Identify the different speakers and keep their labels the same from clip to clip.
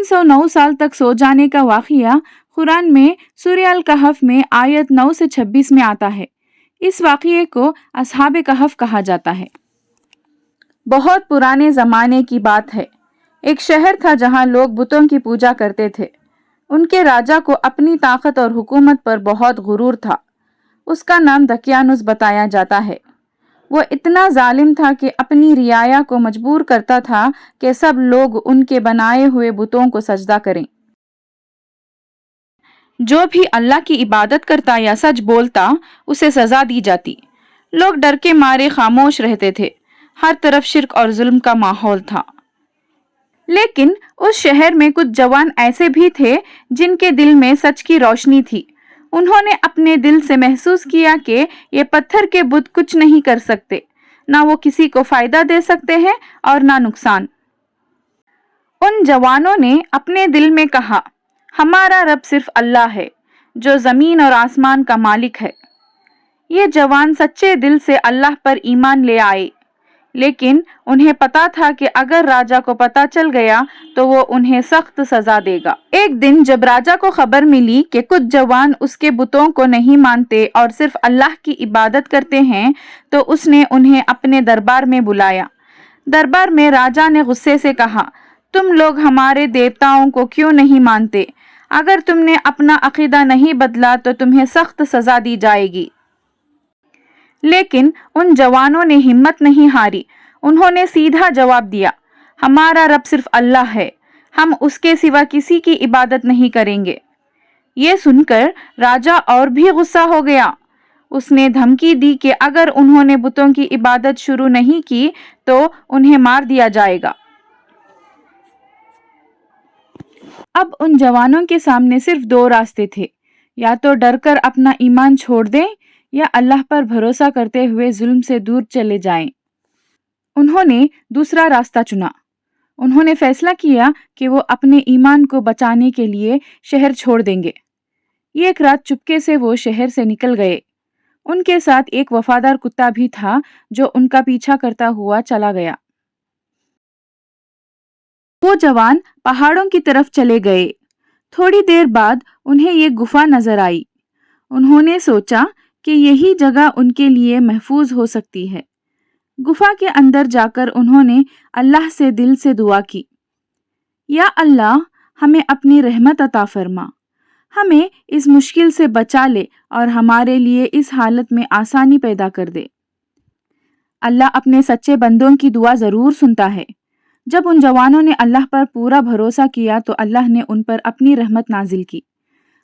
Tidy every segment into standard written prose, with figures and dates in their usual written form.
Speaker 1: 309 साल तक सो जाने का वाक़या कुरान में सूरह अल कहफ में आयत 9 से 26 में आता है। इस वाक़ये को असहाबे कहफ कहा जाता है। बहुत पुराने ज़माने की बात है। एक शहर था जहाँ लोग बुतों की पूजा करते थे। उनके राजा को अपनी ताकत और हुकूमत पर बहुत गुरूर था। उसका नाम दकियानुस बताया जाता है। वो इतना जालिम था कि अपनी रियाया को मजबूर करता था कि सब लोग उनके बनाए हुए बुतों को सजदा करें। जो भी अल्लाह की इबादत करता या सच बोलता उसे सजा दी जाती। लोग डर के मारे खामोश रहते थे। हर तरफ शिर्क और जुल्म का माहौल था। लेकिन उस शहर में कुछ जवान ऐसे भी थे जिनके दिल में सच की रोशनी थी। उन्होंने अपने दिल से महसूस किया कि ये पत्थर के बुत कुछ नहीं कर सकते, ना वो किसी को फायदा दे सकते हैं और ना नुकसान। उन जवानों ने अपने दिल में कहा, हमारा रब सिर्फ अल्लाह है जो जमीन और आसमान का मालिक है। ये जवान सच्चे दिल से अल्लाह पर ईमान ले आए, लेकिन उन्हें पता था कि अगर राजा को पता चल गया तो वो उन्हें सख्त सजा देगा। एक दिन जब राजा को खबर मिली कि कुछ जवान उसके बुतों को नहीं मानते और सिर्फ अल्लाह की इबादत करते हैं, तो उसने उन्हें अपने दरबार में बुलाया। दरबार में राजा ने गुस्से से कहा, तुम लोग हमारे देवताओं को क्यों नहीं मानते? अगर तुमने अपना अकीदा नहीं बदला तो तुम्हें सख्त सजा दी जाएगी। लेकिन उन जवानों ने हिम्मत नहीं हारी। उन्होंने सीधा जवाब दिया, हमारा रब सिर्फ अल्लाह है, हम उसके सिवा किसी की इबादत नहीं करेंगे। ये सुनकर राजा और भी गुस्सा हो गया। उसने धमकी दी कि अगर उन्होंने बुतों की इबादत शुरू नहीं की तो उन्हें मार दिया जाएगा। अब उन जवानों के सामने सिर्फ दो रास्ते थे, या तो डरकर अपना ईमान छोड़ दें या अल्लाह पर भरोसा करते हुए जुल्म से दूर चले जाएं। उन्होंने दूसरा रास्ता चुना। उन्होंने फैसला किया कि वो अपने ईमान को बचाने के लिए शहर छोड़ देंगे। एक रात चुपके से वो शहर से निकल गए। उनके साथ एक वफादार कुत्ता भी था जो उनका पीछा करता हुआ चला गया। वो जवान पहाड़ों की तरफ चले गए। थोड़ी देर बाद उन्हें एक गुफा नजर आई। उन्होंने सोचा कि यही जगह उनके लिए महफूज हो सकती है। गुफा के अंदर जाकर उन्होंने अल्लाह से दिल से दुआ की, या अल्लाह, हमें अपनी रहमत अता फरमा, हमें इस मुश्किल से बचा ले और हमारे लिए इस हालत में आसानी पैदा कर दे। अल्लाह अपने सच्चे बंदों की दुआ जरूर सुनता है। जब उन जवानों ने अल्लाह पर पूरा भरोसा किया तो अल्लाह ने उन पर अपनी रहमत नाजिल की।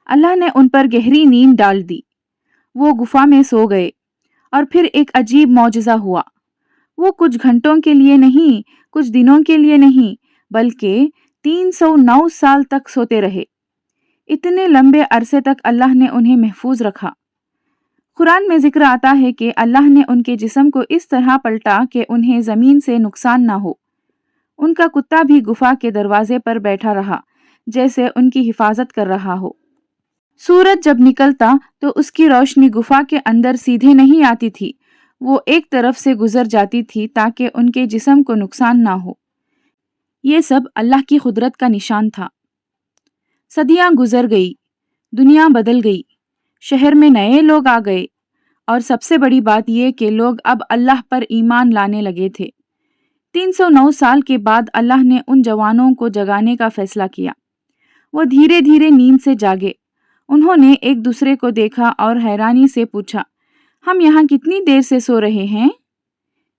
Speaker 1: अल्लाह ने उन पर गहरी नींद डाल दी। वो गुफा में सो गए और फिर एक अजीब मौजज़ा हुआ। वो कुछ घंटों के लिए नहीं, कुछ दिनों के लिए नहीं, बल्कि 309 साल तक सोते रहे। इतने लंबे अरसे तक अल्लाह ने उन्हें महफूज रखा। कुरान में जिक्र आता है कि अल्लाह ने उनके जिस्म को इस तरह पलटा कि उन्हें ज़मीन से नुकसान ना हो। उनका कुत्ता भी गुफा के दरवाजे पर बैठा रहा, जैसे उनकी हिफाजत कर रहा हो। सूरज जब निकलता तो उसकी रोशनी गुफा के अंदर सीधे नहीं आती थी, वो एक तरफ से गुजर जाती थी ताकि उनके जिस्म को नुकसान ना हो। ये सब अल्लाह की कुदरत का निशान था। सदियां गुजर गई, दुनिया बदल गई, शहर में नए लोग आ गए और सबसे बड़ी बात यह कि लोग अब अल्लाह पर ईमान लाने लगे थे। 309 साल के बाद अल्लाह ने उन जवानों को जगाने का फैसला किया। वो धीरे धीरे नींद से जागे। उन्होंने एक दूसरे को देखा और हैरानी से पूछा, हम यहाँ कितनी देर से सो रहे हैं?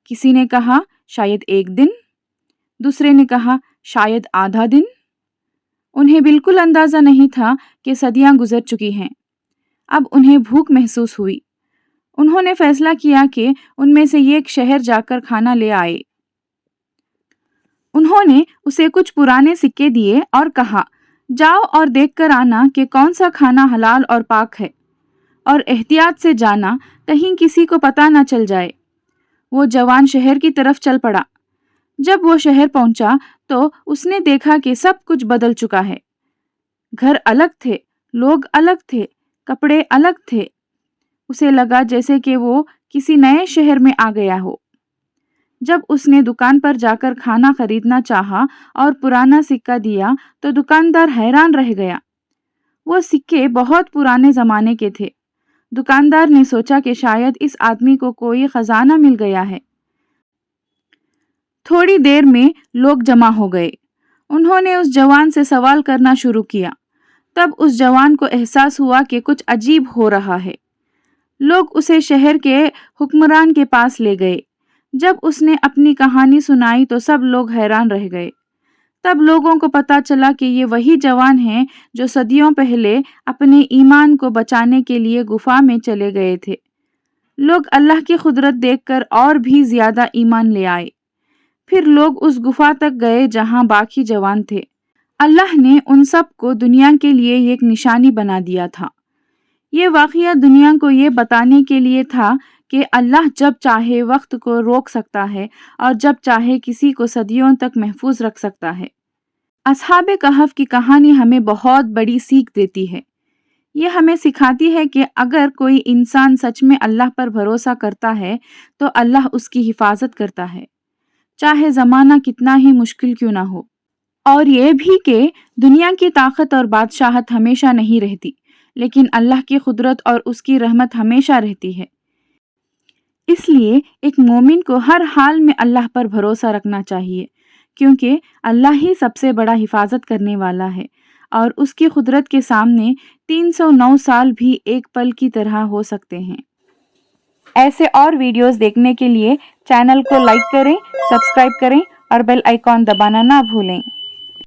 Speaker 1: किसी ने कहा, शायद एक दिन। दूसरे ने कहा, शायद आधा दिन। उन्हें बिल्कुल अंदाजा नहीं था कि सदियां गुजर चुकी हैं। अब उन्हें भूख महसूस हुई। उन्होंने फैसला किया कि उनमें से एक शहर जाकर खाना ले आए। उन्होंने उसे कुछ पुराने सिक्के दिए और कहा, जाओ और देखकर आना कि कौन सा खाना हलाल और पाक है, और एहतियात से जाना कहीं किसी को पता न चल जाए। वो जवान शहर की तरफ चल पड़ा। जब वो शहर पहुंचा तो उसने देखा कि सब कुछ बदल चुका है। घर अलग थे, लोग अलग थे, कपड़े अलग थे। उसे लगा जैसे कि वो किसी नए शहर में आ गया हो। جب اس نے دکان پر جا کر کھانا خریدنا چاہا اور پرانا سکہ دیا تو دکاندار حیران رہ گیا۔ وہ سکے بہت پرانے زمانے کے تھے۔ دکاندار نے سوچا کہ شاید اس آدمی کو کوئی خزانہ مل گیا ہے۔ تھوڑی دیر میں لوگ جمع ہو گئے۔ انہوں نے اس جوان سے سوال کرنا شروع کیا۔ تب اس جوان کو احساس ہوا کہ کچھ عجیب ہو رہا ہے۔ لوگ اسے شہر کے حکمران کے پاس لے گئے۔ جب اس نے اپنی کہانی سنائی تو سب لوگ حیران رہ گئے۔ تب لوگوں کو پتہ چلا کہ یہ وہی جوان ہیں جو صدیوں پہلے اپنے ایمان کو بچانے کے لیے گفا میں چلے گئے تھے۔ لوگ اللہ کی قدرت دیکھ کر اور بھی زیادہ ایمان لے آئے۔ پھر لوگ اس گفا تک گئے جہاں باقی جوان تھے۔ اللہ نے ان سب کو دنیا کے لیے ایک نشانی بنا دیا تھا۔ یہ واقعہ دنیا کو یہ بتانے کے لیے تھا کہ اللہ جب چاہے وقت کو روک سکتا ہے اور جب چاہے کسی کو صدیوں تک محفوظ رکھ سکتا ہے۔ اصحاب کہف کی کہانی ہمیں بہت بڑی سیکھ دیتی ہے۔ یہ ہمیں سکھاتی ہے کہ اگر کوئی انسان سچ میں اللہ پر بھروسہ کرتا ہے تو اللہ اس کی حفاظت کرتا ہے، چاہے زمانہ کتنا ہی مشکل کیوں نہ ہو۔ اور یہ بھی کہ دنیا کی طاقت اور بادشاہت ہمیشہ نہیں رہتی، لیکن اللہ کی قدرت اور اس کی رحمت ہمیشہ رہتی ہے۔ اس لیے ایک مومن کو ہر حال میں اللہ پر بھروسہ رکھنا چاہیے، کیونکہ اللہ ہی سب سے بڑا حفاظت کرنے والا ہے، اور اس کی قدرت کے سامنے 309 سال بھی ایک پل کی طرح ہو سکتے ہیں۔ ایسے اور ویڈیوز دیکھنے کے لیے چینل کو لائک کریں، سبسکرائب کریں اور بیل آئیکن دبانا نہ بھولیں۔